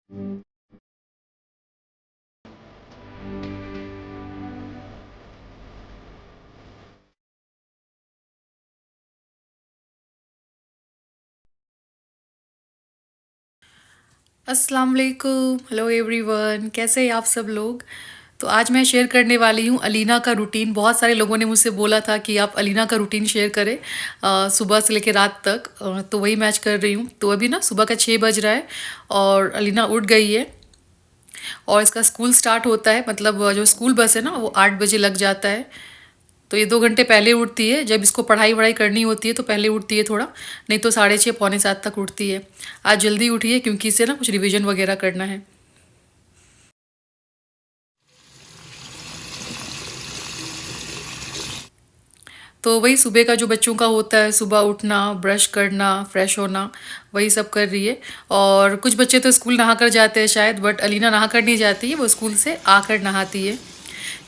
अस्सलाम वालेकुम, hello everyone, कैसे हैं आप सब लोग। तो आज मैं शेयर करने वाली हूँ अलीना का रूटीन। बहुत सारे लोगों ने मुझसे बोला था कि आप अलीना का रूटीन शेयर करें सुबह से लेकर रात तक। तो वही मैं आज कर रही हूँ। तो अभी ना सुबह का 6 बज रहा है और अलीना उठ गई है और इसका स्कूल स्टार्ट होता है, मतलब जो स्कूल बस है ना वो 8 बजे लग जाता है। तो ये 2 घंटे पहले उठती है। जब इसको पढ़ाई वढ़ाई करनी होती है तो पहले उठती है थोड़ा, नहीं तो 6:30 पौने 7 तक उठती है। आज जल्दी उठी है क्योंकि इसे ना कुछ रिवीजन वगैरह करना है। तो वही सुबह का जो बच्चों का होता है, सुबह उठना, ब्रश करना, फ्रेश होना, वही सब कर रही है। और कुछ बच्चे तो स्कूल नहा कर जाते हैं शायद, बट अलीना नहा कर नहीं जाती है, वो स्कूल से आकर नहाती है।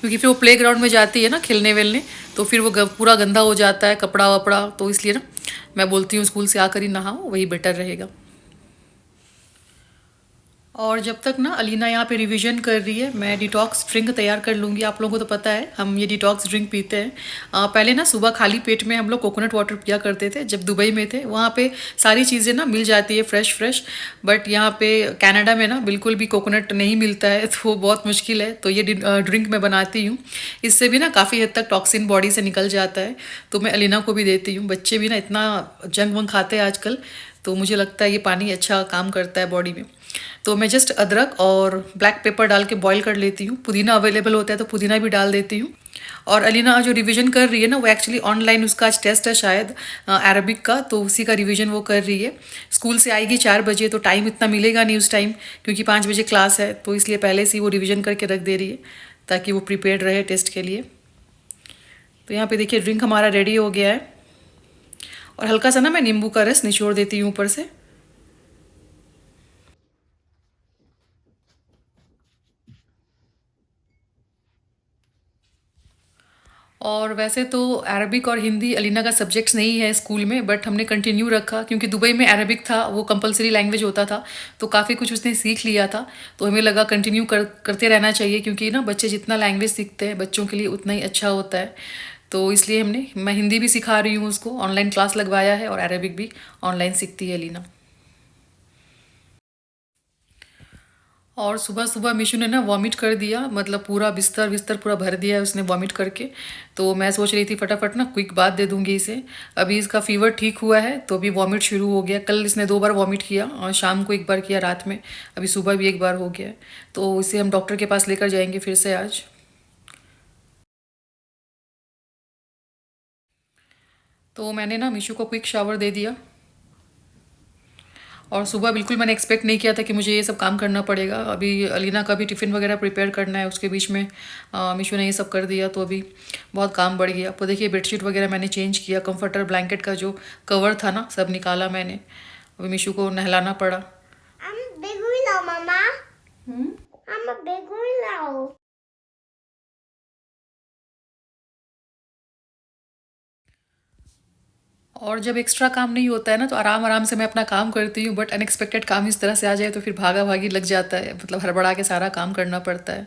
क्योंकि फिर वो प्ले ग्राउंड में जाती है ना खेलने वेलने, तो फिर वो पूरा गंदा हो जाता है कपड़ा वपड़ा, तो इसलिए ना मैं बोलती हूँ स्कूल से आकर ही नहाओ, वही बेटर रहेगा। और जब तक ना अलीना यहाँ पे रिवीजन कर रही है, मैं डिटॉक्स ड्रिंक तैयार कर लूँगी। आप लोगों को तो पता है हम ये डिटॉक्स ड्रिंक पीते हैं। पहले ना सुबह खाली पेट में हम लोग कोकोनट वाटर पिया करते थे जब दुबई में थे। वहाँ पे सारी चीज़ें ना मिल जाती है फ्रेश फ्रेश, बट यहाँ पे कनाडा में ना बिल्कुल भी कोकोनट नहीं मिलता है, तो वो बहुत मुश्किल है। तो ये ड्रिंक मैं बनाती हूँ। इससे भी ना काफ़ी हद तक टॉक्सिन बॉडी से निकल जाता है। तो मैं अलीना को भी देती हूँ। बच्चे भी ना इतना जंक वंक खाते हैं आजकल, तो मुझे लगता है ये पानी अच्छा काम करता है बॉडी में। तो मैं जस्ट अदरक और ब्लैक पेपर डाल के बॉईल कर लेती हूँ। पुदीना अवेलेबल होता है तो पुदीना भी डाल देती हूँ। और अलीना जो रिवीजन कर रही है ना, वो एक्चुअली ऑनलाइन उसका आज टेस्ट है शायद अरबिक का, तो उसी का रिवीजन वो कर रही है। स्कूल से आएगी 4 बजे, तो टाइम इतना मिलेगा नहीं उस टाइम, क्योंकि 5 बजे क्लास है, तो इसलिए पहले से ही वो रिवीजन करके रख दे रही है ताकि वो प्रिपेयर्ड रहे टेस्ट के लिए। तो यहाँ पे देखिए ड्रिंक हमारा रेडी हो गया है। और हल्का सा ना मैं नींबू का रस निचोड़ देती हूँ ऊपर से। और वैसे तो अरबिक और हिंदी अलीना का सब्जेक्ट्स नहीं है स्कूल में, बट हमने कंटिन्यू रखा क्योंकि दुबई में अरबिक था, वो कंपलसरी लैंग्वेज होता था, तो काफ़ी कुछ उसने सीख लिया था। तो हमें लगा कंटिन्यू करते रहना चाहिए, क्योंकि ना बच्चे जितना लैंग्वेज सीखते हैं बच्चों के लिए उतना ही अच्छा होता है। तो इसलिए मैं हिंदी भी सिखा रही हूँ उसको, ऑनलाइन क्लास लगवाया है, और अरबिक भी ऑनलाइन सीखती है अलीना। और सुबह सुबह मिशु ने ना वॉमिट कर दिया, मतलब पूरा बिस्तर बिस्तर पूरा भर दिया है उसने वॉमिट करके। तो मैं सोच रही थी फटाफट ना क्विक बात दे दूंगी इसे। अभी इसका फीवर ठीक हुआ है तो अभी वॉमिट शुरू हो गया। कल इसने 2 बार वॉमिट किया, और शाम को एक बार किया रात में, अभी सुबह भी एक बार हो गया है। तो इसे हम डॉक्टर के पास लेकर जाएंगे फिर से आज। तो मैंने ना मिशु को क्विक शावर दे दिया। और सुबह बिल्कुल मैंने एक्सपेक्ट नहीं किया था कि मुझे ये सब काम करना पड़ेगा। अभी अलीना का भी टिफ़िन वगैरह प्रिपेयर करना है, उसके बीच में मीशो ने ये सब कर दिया, तो अभी बहुत काम बढ़ गया। तो देखिए बेडशीट वगैरह मैंने चेंज किया, कंफर्टर ब्लैंकेट का जो कवर था ना सब निकाला मैंने। अभी मीशू को नहलाना पड़ा। I'm big now, mama. I'm a big now. और जब एक्स्ट्रा काम नहीं होता है ना, तो आराम आराम से मैं अपना काम करती हूँ, बट अनएक्सपेक्टेड काम इस तरह से आ जाए तो फिर भागा भागी लग जाता है, मतलब हड़बड़ा के सारा काम करना पड़ता है।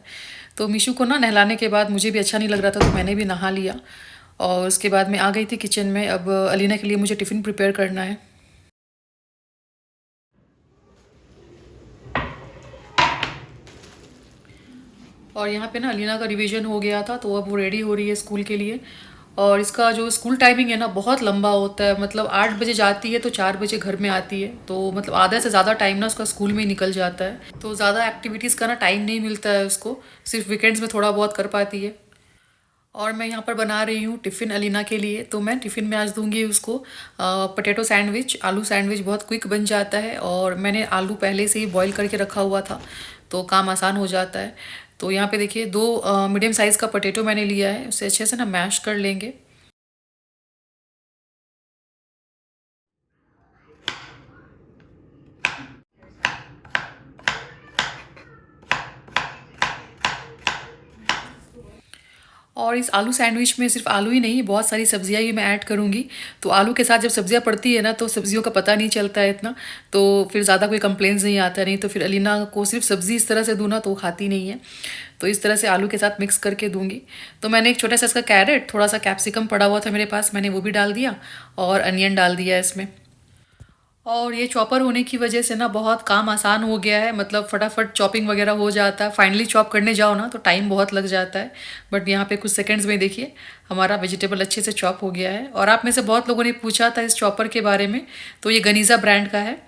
तो मीशू को ना नहलाने के बाद मुझे भी अच्छा नहीं लग रहा था, तो मैंने भी नहा लिया। और उसके बाद मैं आ गई थी किचन में। अब अलीना के लिए मुझे टिफ़िन प्रिपेयर करना है। और यहाँ पे ना अलीना का रिवीजन हो गया था, तो अब वो रेडी हो रही है स्कूल के लिए। और इसका जो स्कूल टाइमिंग है ना बहुत लंबा होता है, मतलब 8 बजे जाती है तो 4 बजे घर में आती है, तो मतलब आधा से ज़्यादा टाइम ना उसका स्कूल में ही निकल जाता है। तो ज़्यादा एक्टिविटीज़ का ना टाइम नहीं मिलता है उसको, सिर्फ वीकेंड्स में थोड़ा बहुत कर पाती है। और मैं यहाँ पर बना रही हूँ टिफ़िन अलीना के लिए। तो मैं टिफ़िन में आज दूंगी उसको पोटैटो सैंडविच। आलू सैंडविच बहुत क्विक बन जाता है, और मैंने आलू पहले से ही बॉईल करके रखा हुआ था, तो काम आसान हो जाता है। तो यहाँ पे देखिए 2 मीडियम साइज़ का पोटैटो मैंने लिया है, उसे अच्छे से ना मैश कर लेंगे। और इस आलू सैंडविच में सिर्फ आलू ही नहीं, बहुत सारी सब्जियां भी मैं ऐड करूँगी। तो आलू के साथ जब सब्जियां पड़ती है ना, तो सब्जियों का पता नहीं चलता है इतना, तो फिर ज़्यादा कोई कंप्लेंट्स नहीं आता। नहीं तो फिर अलीना को सिर्फ सब्ज़ी इस तरह से दूँ ना तो वो खाती नहीं है, तो इस तरह से आलू के साथ मिक्स करके दूंगी। तो मैंने एक छोटा सा इसका कैरेट, थोड़ा सा कैप्सिकम पड़ा हुआ था मेरे पास, मैंने वो भी डाल दिया और अनियन डाल दिया इसमें। और ये चॉपर होने की वजह से ना बहुत काम आसान हो गया है, मतलब फटाफट चॉपिंग वगैरह हो जाता है। फाइनली चॉप करने जाओ ना तो टाइम बहुत लग जाता है, बट यहाँ पे कुछ सेकंड्स में देखिए हमारा वेजिटेबल अच्छे से चॉप हो गया है। और आप में से बहुत लोगों ने पूछा था इस चॉपर के बारे में, तो ये गनीज़ा ब्रांड का है।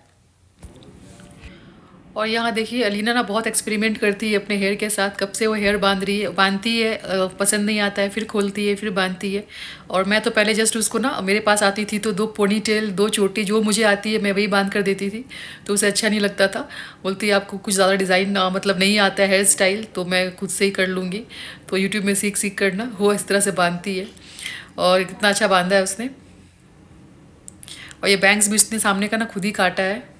और यहाँ देखिए अलीना ना बहुत एक्सपेरिमेंट करती है अपने हेयर के साथ, कब से वो हेयर बांधती है, पसंद नहीं आता है, फिर खोलती है, फिर बांधती है। और मैं तो पहले जस्ट उसको ना, मेरे पास आती थी तो 2 पोनी टेल, 2 चोटी जो मुझे आती है मैं वही बांध कर देती थी, तो उसे अच्छा नहीं लगता था। बोलती है आपको कुछ ज़्यादा डिज़ाइन मतलब नहीं आता है हेयर स्टाइल, तो मैं खुद से ही कर लूँगी। तो यूट्यूब में सीख सीख कर ना वो इस तरह से बांधती है, और कितना अच्छा बांधा है उसने। और ये बैंग्स भी उसने सामने का ना खुद ही काटा है।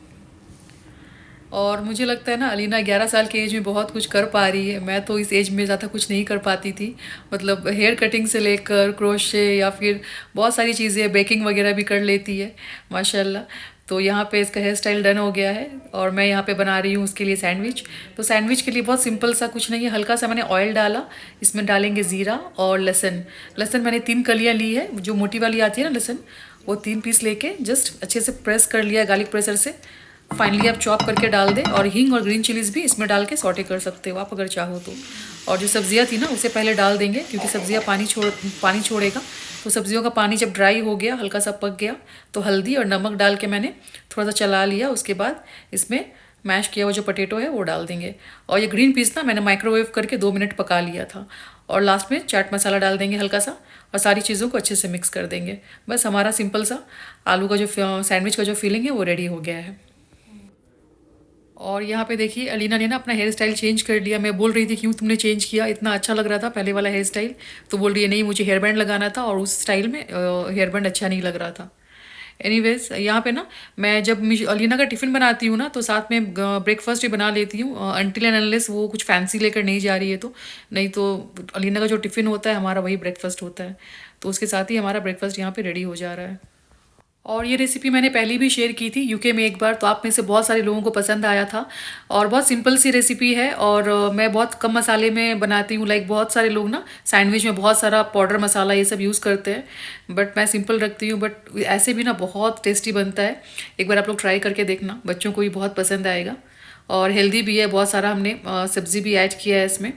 और मुझे लगता है ना अलीना 11 साल के एज में बहुत कुछ कर पा रही है। मैं तो इस एज में ज़्यादा कुछ नहीं कर पाती थी, मतलब हेयर कटिंग से लेकर क्रोशे या फिर बहुत सारी चीज़ें, बेकिंग वगैरह भी कर लेती है माशाल्लाह। तो यहाँ पे इसका हेयर स्टाइल डन हो गया है, और मैं यहाँ पे बना रही हूँ उसके लिए सैंडविच। तो सैंडविच के लिए बहुत सिंपल सा, कुछ नहीं है, हल्का सा मैंने ऑयल डाला, इसमें डालेंगे ज़ीरा और लहसुन। लहसुन मैंने 3 कलियाँ ली है, जो मोटी वाली आती है ना लहसुन, वो 3 पीस लेके जस्ट अच्छे से प्रेस कर लिया गार्लिक प्रेसर से। फाइनली आप चॉप करके डाल दें, और हींग और ग्रीन चिलीज़ भी इसमें डाल के सॉटे कर सकते हो आप अगर चाहो तो। और जो सब्जियां थी ना उसे पहले डाल देंगे, क्योंकि सब्जियां पानी छोड़ेगा। तो सब्जियों का पानी जब ड्राई हो गया, हल्का सा पक गया, तो हल्दी और नमक डाल के मैंने थोड़ा सा चला लिया। उसके बाद इसमें मैश किया हुआ जो पोटैटो है वो डाल देंगे। और ये ग्रीन पीस ना मैंने माइक्रोवेव करके 2 मिनट पका लिया था। और लास्ट में चाट मसाला डाल देंगे हल्का सा, और सारी चीज़ों को अच्छे से मिक्स कर देंगे। बस हमारा सिंपल सा आलू का जो सैंडविच का जो फीलिंग है वो रेडी हो गया है। और यहाँ पे देखिए अलीना ने ना अपना हेयर स्टाइल चेंज कर लिया। मैं बोल रही थी क्यों तुमने चेंज किया, इतना अच्छा लग रहा था पहले वाला हेयर स्टाइल। तो बोल रही है नहीं मुझे हेयर बैंड लगाना था, और उस स्टाइल में हेयर बैंड अच्छा नहीं लग रहा था। एनीवेज यहाँ पे ना मैं जब अलीना का टिफ़िन बनाती हूँ ना, तो साथ में ब्रेकफास्ट भी बना लेती हूँ, अनटिल एंड अनलेस वो कुछ फैंसी लेकर नहीं जा रही है तो। नहीं तो अलीना का जो टिफ़िन होता है हमारा वही ब्रेकफास्ट होता है, तो उसके साथ ही हमारा ब्रेकफास्ट यहाँ पे रेडी हो जा रहा है। और ये रेसिपी मैंने पहले भी शेयर की थी यूके में एक बार, तो आप में से बहुत सारे लोगों को पसंद आया था। और बहुत सिंपल सी रेसिपी है, और मैं बहुत कम मसाले में बनाती हूँ। लाइक बहुत सारे लोग ना सैंडविच में बहुत सारा पाउडर मसाला ये सब यूज़ करते हैं, बट मैं सिंपल रखती हूँ। बट ऐसे भी ना बहुत टेस्टी बनता है, एक बार आप लोग ट्राई करके देखना, बच्चों को भी बहुत पसंद आएगा। और हेल्दी भी है, बहुत सारा हमने सब्ज़ी भी ऐड किया है इसमें।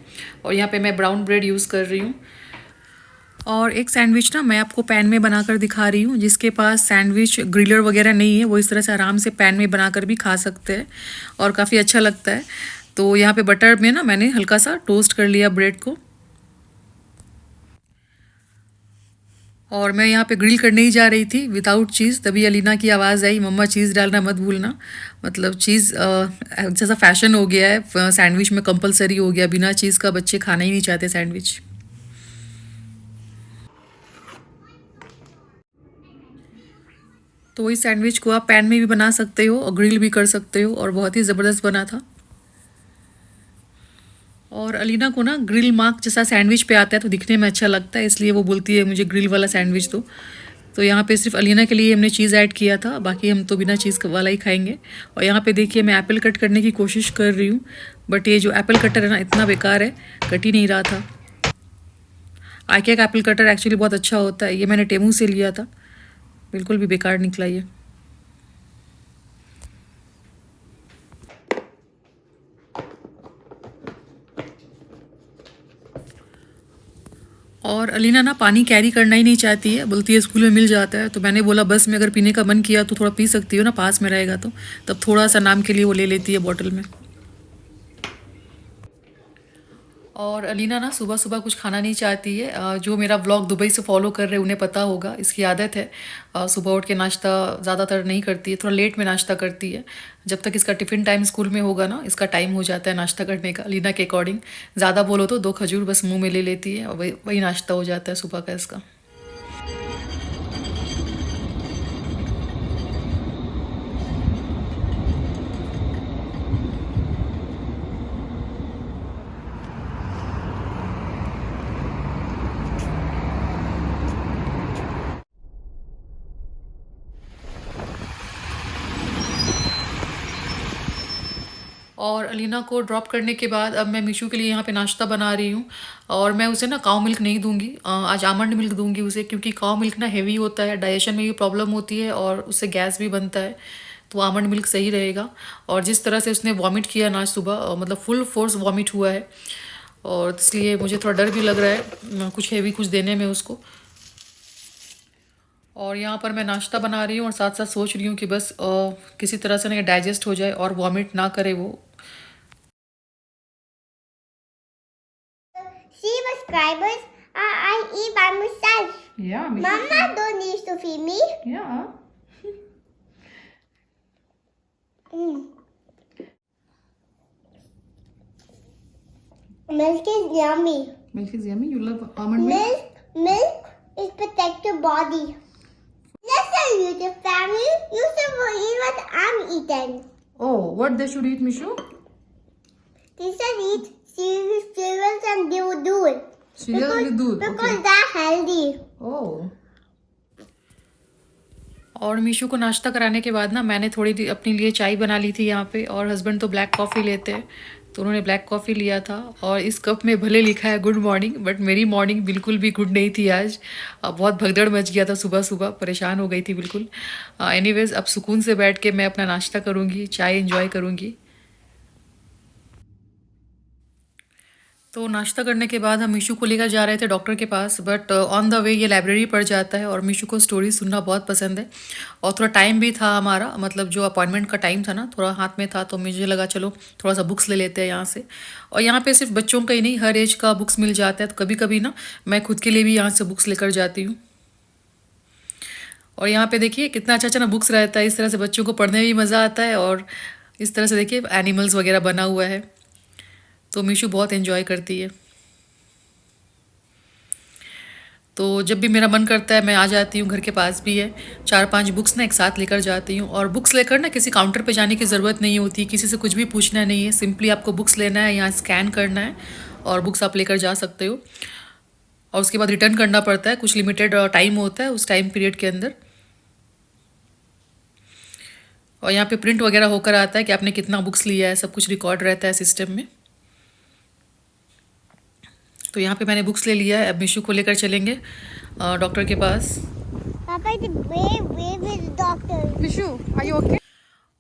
और यहाँ पर मैं ब्राउन ब्रेड यूज़ कर रही हूँ। और एक सैंडविच ना मैं आपको पैन में बनाकर दिखा रही हूँ, जिसके पास सैंडविच ग्रिलर वगैरह नहीं है वो इस तरह से आराम से पैन में बनाकर भी खा सकते हैं, और काफ़ी अच्छा लगता है। तो यहाँ पे बटर में ना मैंने हल्का सा टोस्ट कर लिया ब्रेड को। और मैं यहाँ पे ग्रिल करने ही जा रही थी विदाउट चीज़, तभी अलीना की आवाज़ आई, मम्मा चीज़ डालना मत भूलना। मतलब चीज़ जैसा फैशन हो गया है, सैंडविच में कंपलसरी हो गया, बिना चीज़ का बच्चे खाना ही नहीं चाहते सैंडविच। तो इस सैंडविच को आप पैन में भी बना सकते हो और ग्रिल भी कर सकते हो, और बहुत ही ज़बरदस्त बना था। और अलीना को ना ग्रिल मार्क जैसा सैंडविच पे आता है तो दिखने में अच्छा लगता है, इसलिए वो बोलती है मुझे ग्रिल वाला सैंडविच दो। तो यहाँ पे सिर्फ अलीना के लिए हमने चीज़ ऐड किया था, बाकी हम तो बिना चीज़ वाला ही खाएंगे। और यहाँ पे देखिए मैं एप्पल कट करने की कोशिश कर रही हूँ, बट ये जो एप्पल कटर है ना इतना बेकार है, कट ही नहीं रहा था। आइकिया का एप्पल कटर एक्चुअली बहुत अच्छा होता है, ये मैंने टेमू से लिया था, बिल्कुल भी बेकार निकला ये। और अलीना ना पानी कैरी करना ही नहीं चाहती है, बोलती है स्कूल में मिल जाता है। तो मैंने बोला बस में अगर पीने का मन किया तो थोड़ा पी सकती हो ना, पास में रहेगा तो। तब थोड़ा सा नाम के लिए वो ले लेती है बॉटल में। और अलीना ना सुबह सुबह कुछ खाना नहीं चाहती है। जो मेरा व्लॉग दुबई से फॉलो कर रहे हैं उन्हें पता होगा, इसकी आदत है सुबह उठ के नाश्ता ज़्यादातर नहीं करती है, थोड़ा लेट में नाश्ता करती है। जब तक इसका टिफ़िन टाइम स्कूल में होगा ना, इसका टाइम हो जाता है नाश्ता करने का अलीना के अकॉर्डिंग। ज़्यादा बोलो तो 2 खजूर बस मुंह में ले लेती है, और वही वही नाश्ता हो जाता है सुबह का इसका। और अलीना को ड्रॉप करने के बाद अब मैं मीशू के लिए यहाँ पे नाश्ता बना रही हूँ। और मैं उसे ना काऊ मिल्क नहीं दूंगी, आज आमंड मिल्क दूंगी उसे, क्योंकि काऊ मिल्क ना हेवी होता है, डाइजेशन में भी प्रॉब्लम होती है और उससे गैस भी बनता है। तो आमंड मिल्क सही रहेगा। और जिस तरह से उसने वॉमिट किया ना आज सुबह, मतलब फुल फोर्स वॉमिट हुआ है, और इसलिए मुझे थोड़ा डर भी लग रहा है कुछ हेवी कुछ देने में उसको। और यहाँ पर मैं नाश्ता बना रही हूँ और साथ साथ सोच रही हूँ कि बस किसी तरह से ना डाइजेस्ट हो जाए और वॉमिट ना करे वो। See subscribers, I eat by myself. Yeah, Mama don't need to feed me. Yeah. Milk is yummy. Milk is yummy. You love almond milk? Milk is protect your body. Listen, YouTube family, you should eat what I'm eating. Oh, what they should eat, Mishu? They should eat cereals and doodh. Cereal with दूध. Because they're healthy. Oh. और मीशू को नाश्ता कराने के बाद ना मैंने थोड़ी अपने लिए चाय बना ली थी यहाँ पे, और हस्बैंड तो ब्लैक कॉफ़ी लेते हैं, तो उन्होंने ब्लैक कॉफ़ी लिया था। और इस कप में भले लिखा है गुड मॉर्निंग, बट मेरी मॉर्निंग बिल्कुल भी गुड नहीं थी आज। बहुत भगदड़ मच गया था सुबह सुबह, परेशान हो गई थी बिल्कुल। एनीवेज अब सुकून से बैठ के मैं अपना नाश्ता करूँगी, चाय इंजॉय करूँगी। तो नाश्ता करने के बाद हम मीशू को लेकर जा रहे थे डॉक्टर के पास, बट ऑन द वे ये लाइब्रेरी पढ़ जाता है और मीशू को स्टोरी सुनना बहुत पसंद है। और थोड़ा टाइम भी था हमारा, मतलब जो अपॉइंटमेंट का टाइम था ना थोड़ा हाथ में था, तो मुझे लगा चलो थोड़ा सा बुक्स ले लेते हैं यहाँ से। और यहाँ पे सिर्फ बच्चों का ही नहीं, हर एज का बुक्स मिल जाता है, तो कभी कभी ना मैं खुद के लिए भी यहाँ से बुक्स लेकर जाती हूँ। और यहाँ पे देखिए कितना अच्छा अच्छा ना बुक्स रहता है, इस तरह से बच्चों को पढ़ने में भी मज़ा आता है। और इस तरह से देखिए एनिमल्स वगैरह बना हुआ है, तो मीशू बहुत एंजॉय करती है। तो जब भी मेरा मन करता है मैं आ जाती हूँ, घर के पास भी है, 4-5 बुक्स ना एक साथ लेकर जाती हूँ। और बुक्स लेकर ना किसी काउंटर पे जाने की ज़रूरत नहीं होती, किसी से कुछ भी पूछना नहीं है, सिंपली आपको बुक्स लेना है, यहाँ स्कैन करना है और बुक्स आप लेकर जा सकते हो। और उसके बाद रिटर्न करना पड़ता है, कुछ लिमिटेड टाइम होता है उस टाइम पीरियड के अंदर। और यहाँ पे प्रिंट वगैरह होकर आता है कि आपने कितना बुक्स लिया है, सब कुछ रिकॉर्ड रहता है सिस्टम में। तो यहाँ पे मैंने बुक्स ले लिया है, अब मीशू को लेकर चलेंगे डॉक्टर के पास। Mishu, are you okay?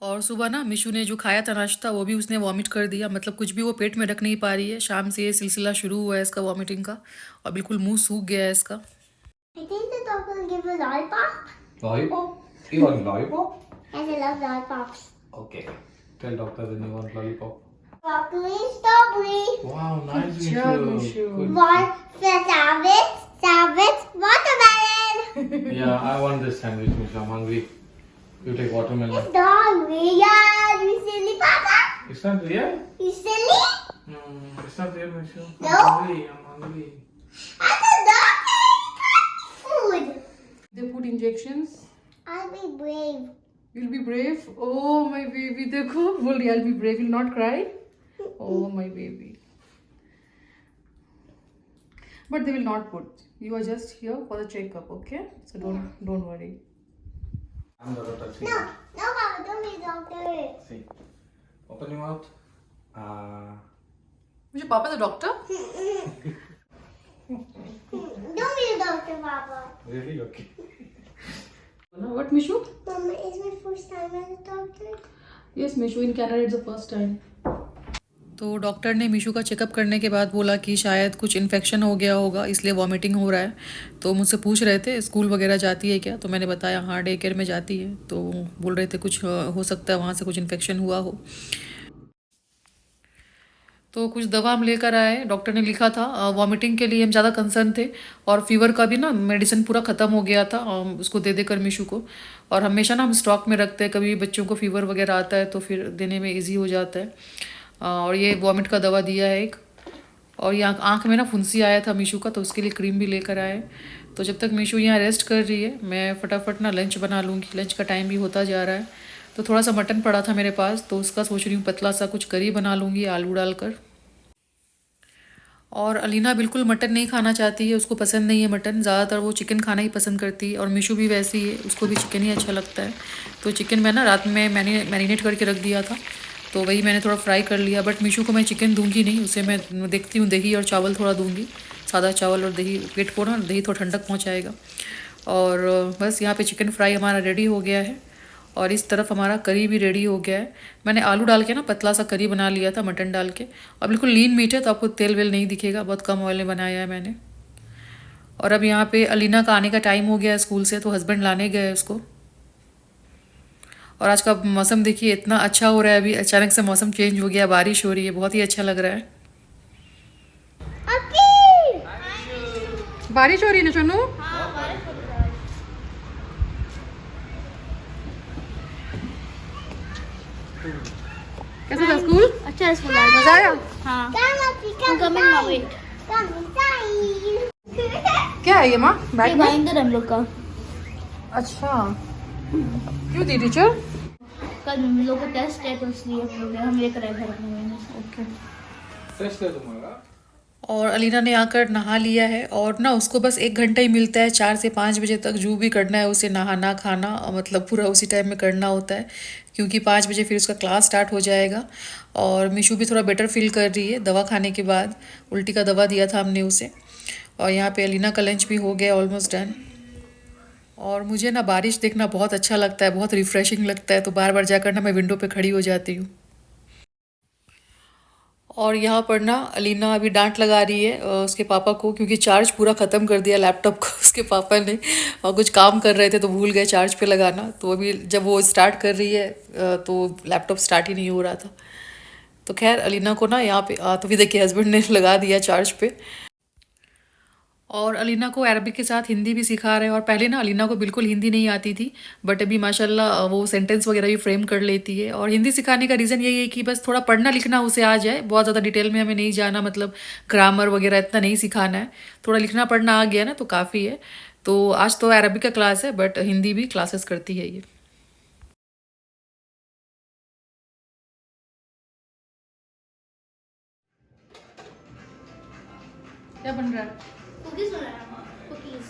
और सुबह ना मीशू ने जो खाया था नाश्ता वो भी उसने वॉमिट कर दिया, मतलब कुछ भी वो पेट में रख नहीं पा रही है। शाम से ये सिलसिला शुरू हुआ है इसका वॉमिटिंग का, और बिल्कुल मुंह सूख गया है इसका। I think the doctor will give a lollipop. Lollipop? You want lollipop? Yes, I love lollipops. Okay. Tell doctor then you want lollipop. Broccoli, strawberry, Wow, nice Good job, Mishu. salad, watermelon. Yeah, I want this sandwich, Misha. I'm hungry. You take watermelon. It's not real. You silly papa. It's not real? You silly? No, it's not real, Misha. No? I'm hungry. I the doctor food. They put injections. I'll be brave. You'll be brave. Oh my baby, देखो बोल रही I'll be brave, you'll not cry. Oh my baby. But they will not put. You are just here for the checkup, okay? So don't worry. I'm the doctor. See. No, papa, don't be doctor. See. Open your mouth. मुझे पापा the doctor? Don't be a doctor, papa. Really? Okay. What, Mishu? Mama, it's my first time as a doctor. Yes, Mishu, in Canada it's the first time. तो doctor ने मीशू का checkup करने के बाद बोला कि शायद कुछ इन्फेक्शन हो गया होगा, इसलिए वॉमिटिंग हो रहा है। तो मुझसे पूछ रहे थे स्कूल वगैरह जाती है क्या, तो मैंने बताया हाँ डे केयर में जाती है। तो बोल रहे थे कुछ हो सकता है वहाँ से कुछ इन्फेक्शन हुआ हो। तो कुछ दवा हम लेकर आए, डॉक्टर ने लिखा था। वॉमिटिंग के लिए हम ज़्यादा कंसर्न थे, और फीवर का भी ना मेडिसिन पूरा ख़त्म हो गया था उसको दे देकर मीशू को। और हमेशा ना हम स्टॉक में रखते हैं, कभी बच्चों को फीवर वगैरह आता है तो फिर देने में ईजी हो जाता है। और ये वॉमिट का दवा दिया है एक। और यहाँ आँख में ना फुंसी आया था मीशू का, तो उसके लिए क्रीम भी लेकर आए। तो जब तक मीशू यहाँ रेस्ट कर रही है मैं फटाफट ना लंच बना लूँगी, लंच का टाइम भी होता जा रहा है। तो थोड़ा सा मटन पड़ा था मेरे पास, तो उसका सोच रही हूँ पतला सा कुछ करी बना लूँगी आलू डालकर। और अलीना बिल्कुल मटन नहीं खाना चाहती है, उसको पसंद नहीं है मटन, ज़्यादातर वो चिकन खाना ही पसंद करती है। और मीशू भी वैसी ही है, उसको भी चिकन ही अच्छा लगता है। तो चिकन मैं ना रात में मैंने मैरिनेट करके रख दिया था, तो वही मैंने थोड़ा फ्राई कर लिया। बट मीशू को मैं चिकन दूंगी नहीं, उसे मैं देखती हूँ दही और चावल थोड़ा दूंगी, सादा चावल और दही, पेट को ना दही थोड़ा ठंडक पहुँचाएगा। और बस यहाँ पे चिकन फ्राई हमारा रेडी हो गया है और इस तरफ हमारा करी भी रेडी हो गया है। मैंने आलू डाल के ना पतला सा करी बना लिया था मटन डाल के, और बिल्कुल लीन मीट है तो आपको तेल वेल नहीं दिखेगा, बहुत कम ऑयल में बनाया है मैंने। और अब यहाँ पे अलीना का आने का टाइम हो गया है स्कूल से, तो हस्बैंड लाने गए उसको। और आज का मौसम देखिए इतना अच्छा हो रहा है, अभी अचानक से मौसम चेंज हो गया, बारिश हो रही है, बहुत ही अच्छा लग रहा है। बारिश हो रही है ना सोनू? कैसा था स्कूल? अच्छा स्कूल है, मजा आया? हाँ। Coming now wait. क्या है ये माँ बैग में? बाइंडर हम लोग का। अच्छा, क्यों दी टीचर? कल हम लोग को टेस्ट है तो इसलिए हम लेकर आए घर में। ओके। टेस्ट है तुम्हारा? और अलीना ने आकर नहा लिया है, और ना उसको बस 1 घंटा ही मिलता है, 4 से 5 बजे तक जो भी करना है उसे नहाना खाना मतलब पूरा उसी टाइम में करना होता है, क्योंकि 5 बजे फिर उसका क्लास स्टार्ट हो जाएगा। और मीशू भी थोड़ा बेटर फील कर रही है दवा खाने के बाद, उल्टी का दवा दिया था हमने उसे। और यहाँ पे अलीना का लंच भी हो गया ऑलमोस्ट डन। और मुझे ना बारिश देखना बहुत अच्छा लगता है, बहुत रिफ्रेशिंग लगता है, तो बार बार जाकर ना मैं विंडो पे खड़ी हो जाती हूँ। और यहाँ पर ना अलीना अभी डांट लगा रही है उसके पापा को, क्योंकि चार्ज पूरा ख़त्म कर दिया लैपटॉप को उसके पापा ने, और कुछ काम कर रहे थे तो भूल गए चार्ज पे लगाना। तो अभी जब वो स्टार्ट कर रही है तो लैपटॉप स्टार्ट ही नहीं हो रहा था। तो खैर अलीना को ना यहाँ पे तो भी देखिए हस्बैंड ने लगा दिया चार्ज पे। और अलीना को अरबिक के साथ हिंदी भी सिखा रहे हैं। और पहले ना अलीना को बिल्कुल हिंदी नहीं आती थी, बट अभी माशाल्लाह वो सेंटेंस वगैरह भी फ्रेम कर लेती है। और हिंदी सिखाने का रीज़न यही है कि बस थोड़ा पढ़ना लिखना उसे आ जाए, बहुत ज़्यादा डिटेल में हमें नहीं जाना, मतलब ग्रामर वगैरह इतना नहीं सिखाना है, थोड़ा लिखना पढ़ना आ गया ना तो काफ़ी है। तो आज तो अरबिक का क्लास है, बट हिंदी भी क्लासेस करती है ये। क्या बन रहा है? कुकीज बना रहा हूँ, कुकीज।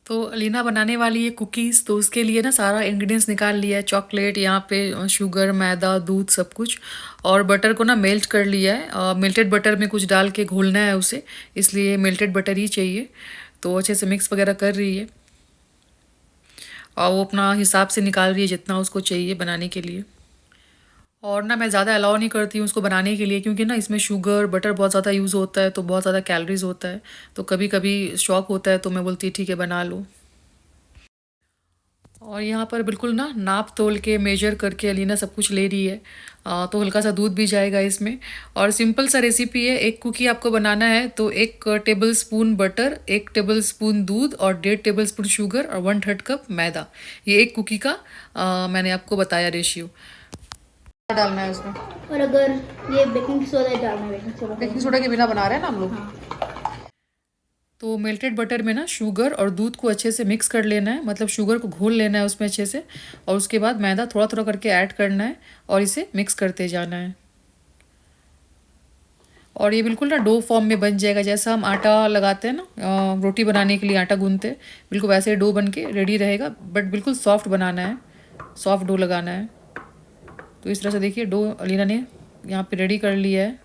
तो अलीना बनाने वाली है कुकीज़, तो उसके लिए ना सारा इंग्रेडिएंट्स निकाल लिया है, चॉकलेट, यहाँ पे शुगर, मैदा, दूध, सब कुछ। और बटर को ना मेल्ट कर लिया है, मेल्टेड बटर में कुछ डाल के घोलना है उसे, इसलिए मेल्टेड बटर ही चाहिए। तो अच्छे से मिक्स वगैरह कर रही है, और वो अपना हिसाब से निकाल रही है जितना उसको चाहिए बनाने के लिए। और ना मैं ज़्यादा अलाउ नहीं करती हूँ उसको बनाने के लिए, क्योंकि ना इसमें शुगर बटर बहुत ज़्यादा यूज़ होता है, तो बहुत ज़्यादा कैलोरीज होता है। तो कभी कभी शौक होता है तो मैं बोलती ठीक है बना लो। और यहाँ पर बिल्कुल ना नाप तोल के मेजर करके अलीना सब कुछ ले रही है। तो हल्का सा दूध भी जाएगा इसमें। और सिंपल सा रेसिपी है, एक कुकी आपको बनाना है तो 1 table spoon butter, 1 table spoon दूध और 1.5 टेबल स्पून शुगर और 1/3 कप मैदा, ये एक कुकी का मैंने आपको बताया रेशियो। क्या डालना है उसमें? और अगर ये बेकिंग सोडा डालना है, बेकिंग सोडा के बिना बना रहे हैं ना हम लोग। तो मेल्टेड बटर में ना शुगर और दूध को अच्छे से मिक्स कर लेना है, मतलब शुगर को घोल लेना है उसमें अच्छे से, और उसके बाद मैदा थोड़ा थोड़ा करके ऐड करना है और इसे मिक्स करते जाना है। और ये बिल्कुल ना डो फॉर्म में बन जाएगा, जैसा हम आटा लगाते हैं ना रोटी बनाने के लिए आटा गूंथते हैं, बिल्कुल वैसे डो बन के रेडी रहेगा। बट बिल्कुल सॉफ्ट बनाना है, सॉफ्ट डो लगाना है। तो इस तरह से देखिए डो अलीना ने यहाँ पे रेडी कर लिया है।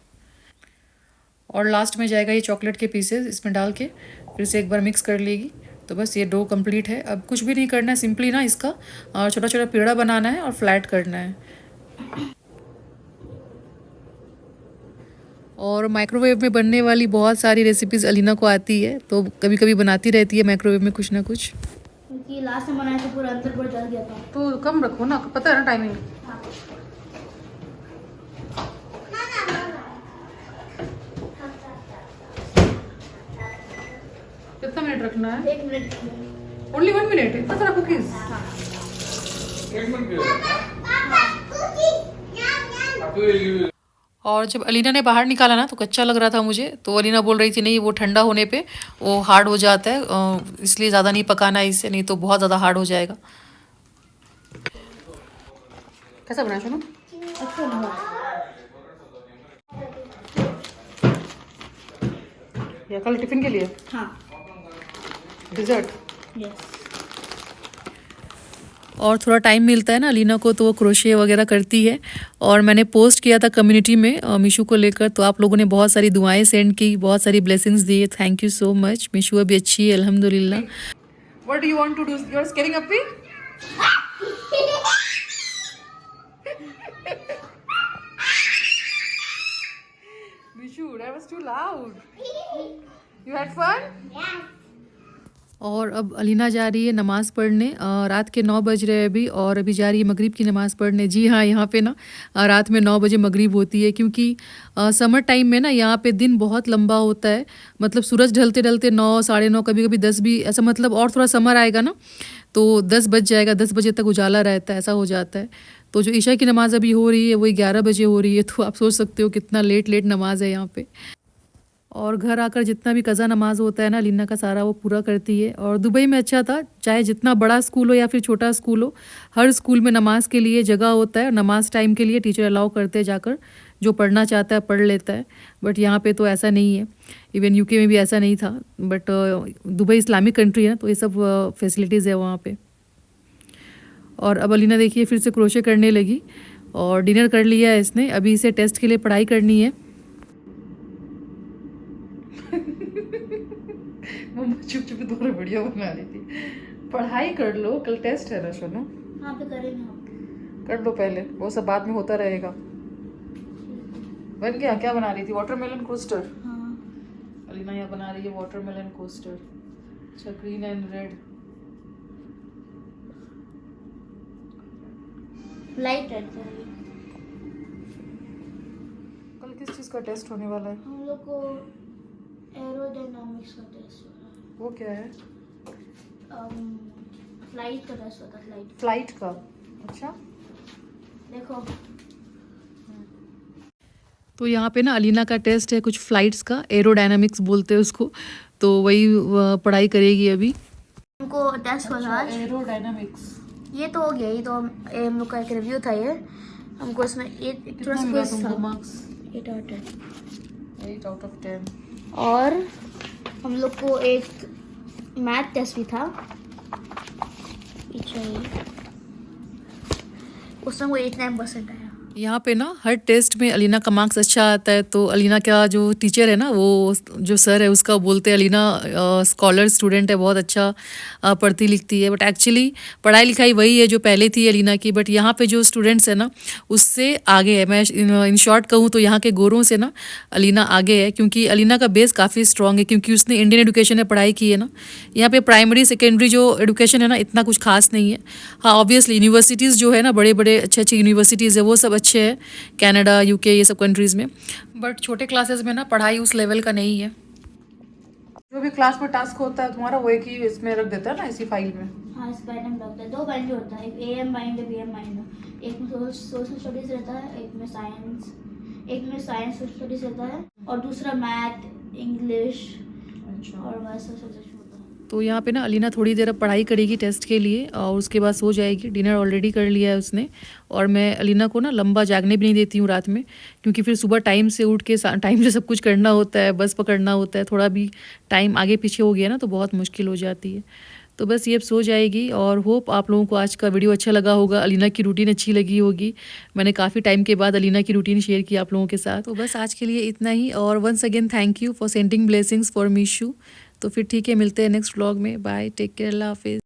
और लास्ट में जाएगा ये चॉकलेट के पीसेस, इसमें डाल के फिर से एक बार मिक्स कर लेगी। तो बस ये डो कंप्लीट है। अब कुछ भी नहीं करना है, सिंपली ना इसका छोटा छोटा पेड़ा बनाना है और फ्लैट करना है। और माइक्रोवेव में बनने वाली बहुत सारी रेसिपीज़ अलीना को आती है, तो कभी कभी बनाती रहती है माइक्रोवेव में कुछ ना कुछ। क्योंकि लास्ट टाइम बनाया तो पूरा अंदर पर जल गया था। तो कम रखो ना, पता है ना टाइमिंग। कितना मिनट रखना है? 1 मिनट। Only 1 minute? इतना सारा कुकीज? 1 मिनट के लिए। और जब अलीना ने बाहर निकाला ना तो कच्चा लग रहा था मुझे, तो अलीना बोल रही थी नहीं वो ठंडा होने पे वो हार्ड हो जाता है, इसलिए ज़्यादा नहीं पकाना है इससे, नहीं तो बहुत ज़्यादा हार्ड हो जाएगा। कैसा बनाया सुनो? अच्छा लगा। या कल टिफिन के लिए? हाँ। डिजर्ट। Yes. और थोड़ा टाइम मिलता है ना अलीना को तो वो क्रोशे वगैरह करती है। और मैंने पोस्ट किया था कम्युनिटी में मीशू को लेकर, तो आप लोगों ने बहुत सारी दुआएं सेंड की, बहुत सारी ब्लेसिंग्स दिए। Thank you so much. Meeshu अभी अच्छी है अल्हम्दुलिल्लाह। What do you want to do? You are scaring अप्पी? Meeshu, that was too loud. You had fun? Yes. और अब अलीना जा रही है नमाज़ पढ़ने। रात के 9 बज रहे हैं अभी, और अभी जा रही है मगरिब की नमाज़ पढ़ने। जी हाँ, यहाँ पे ना रात में 9 बजे मगरिब होती है, क्योंकि समर टाइम में ना यहाँ पे दिन बहुत लंबा होता है। मतलब सूरज ढलते ढलते 9, साढ़े 9, कभी कभी 10 भी ऐसा, मतलब और थोड़ा समर आएगा ना तो 10 बज जाएगा, 10 बजे तक उजाला रहता है, ऐसा हो जाता है। तो जो ईशा की नमाज़ अभी हो रही है वही 11 बजे हो रही है, तो आप सोच सकते हो कितना लेट नमाज है यहाँ पे। और घर आकर जितना भी कज़ा नमाज होता है ना अलीना का सारा वो पूरा करती है। और दुबई में अच्छा था, चाहे जितना बड़ा स्कूल हो या फिर छोटा स्कूल हो, हर स्कूल में नमाज के लिए जगह होता है। नमाज टाइम के लिए टीचर अलाउ करते हैं, जाकर जो पढ़ना चाहता है पढ़ लेता है। बट यहाँ पे तो ऐसा नहीं है। इवन यूके में भी ऐसा नहीं था। बट दुबई इस्लामिक कंट्री है, तो ये सब फैसिलिटीज़ है वहाँ पे। और अब अलीना देखिए फिर से क्रोशे करने लगी, और डिनर कर लिया है इसने। अभी इसे टेस्ट के लिए पढ़ाई करनी है। मम्मा चुप चुप दोनों वीडियो बना रही थी। पढ़ाई कर लो, कल टेस्ट है ना सोनू। हाँ तो करेंगे हम। कर लो पहले, वो सब बाद में होता रहेगा। बन गया? क्या बना रही थी? Watermelon coaster. हाँ। अलीना यहाँ बना रही है वाटरमेलन कोस्टर। अच्छा, green and red. Light red करेंगे। कल किस चीज़ का टेस्ट होने वाला है? हम लोग को एरोडायनामिक्स का टेस्ट हो रहा है। वो क्या है? फ्लाइट का टेस्ट होता है। फ्लाइट का। अच्छा। देखो, तो यहाँ पे ना अलीना का टेस्ट है कुछ फ्लाइट्स का, एरोडायनामिक्स बोलते हैं उसको। तो वही पढ़ाई करेगी अभी। हमको टेस्ट वाला आज एरोडायनामिक्स। ये तो हो गया। ये तो हम लोग का एक रिव्यू था। ये हमको इसमें एक थोड़ा सा क्विज था। Marks? 8 out of 10। 8 out of 10। और हम लोग को एक मैथ टेस्ट भी था, उसमें वो 89% आया। यहाँ पे ना हर टेस्ट में अलीना का मार्क्स अच्छा आता है। तो अलीना का जो टीचर है ना, वो जो सर है उसका बोलते हैं अलीना स्कॉलर स्टूडेंट है, बहुत अच्छा पढ़ती लिखती है। बट एक्चुअली पढ़ाई लिखाई वही है जो पहले थी अलीना की। बट यहाँ पे जो स्टूडेंट्स है ना उससे आगे है। मैं इन शॉर्ट कहूँ तो यहाँ के गोरों से ना अलीना आगे है, क्योंकि अलीना का बेस काफ़ी स्ट्रॉन्ग है, क्योंकि उसने इंडियन एजुकेशन में पढ़ाई की है ना। यहाँ पे प्राइमरी सेकेंडरी जो एजुकेशन है ना इतना कुछ खास नहीं है। हाँ, ऑब्वियसली यूनिवर्सिटीज़ जो है ना, बड़े बड़े अच्छे अच्छे यूनिवर्सिटीज़ है, वो सब अच्छे हैं, कनाडा, यूके, ये सब कंट्रीज़ में। बट छोटे क्लासेस में ना पढ़ाई उस लेवल का नहीं है। जो भी क्लास में टास्क होता है तुम्हारा, वो एक ही इसमें रख देता है ना, इसी फाइल में। हाँ, इस बाइंड में लगता है। 2 बाइंड होता है, एक AM बाइंड, BM बाइंड। एक में सोशल स्टडीज रहता है, एक में साइंस सोशल स्टडीज रहता है, और दूसरा मैथ, इंग्लिश और वैसा सब्जेक्ट होता है। तो यहाँ पे ना अलीना थोड़ी देर अब पढ़ाई करेगी टेस्ट के लिए, और उसके बाद सो जाएगी। डिनर ऑलरेडी कर लिया है उसने। और मैं अलीना को ना लंबा जागने भी नहीं देती हूँ रात में, क्योंकि फिर सुबह टाइम से उठ के टाइम से सब कुछ करना होता है, बस पकड़ना होता है। थोड़ा भी टाइम आगे पीछे हो गया ना तो बहुत मुश्किल हो जाती है। तो बस ये अब सो जाएगी। और होप आप लोगों को आज का वीडियो अच्छा लगा होगा, अलीना की रूटीन अच्छी लगी होगी। मैंने काफ़ी टाइम के बाद अलीना की रूटीन शेयर की आप लोगों के साथ। तो बस आज के लिए इतना ही। और once again thank you for sending blessings for Meeshu. तो फिर ठीक है, मिलते हैं नेक्स्ट व्लॉग में। बाय, टेक केयर, अल्लाह हाफिज़।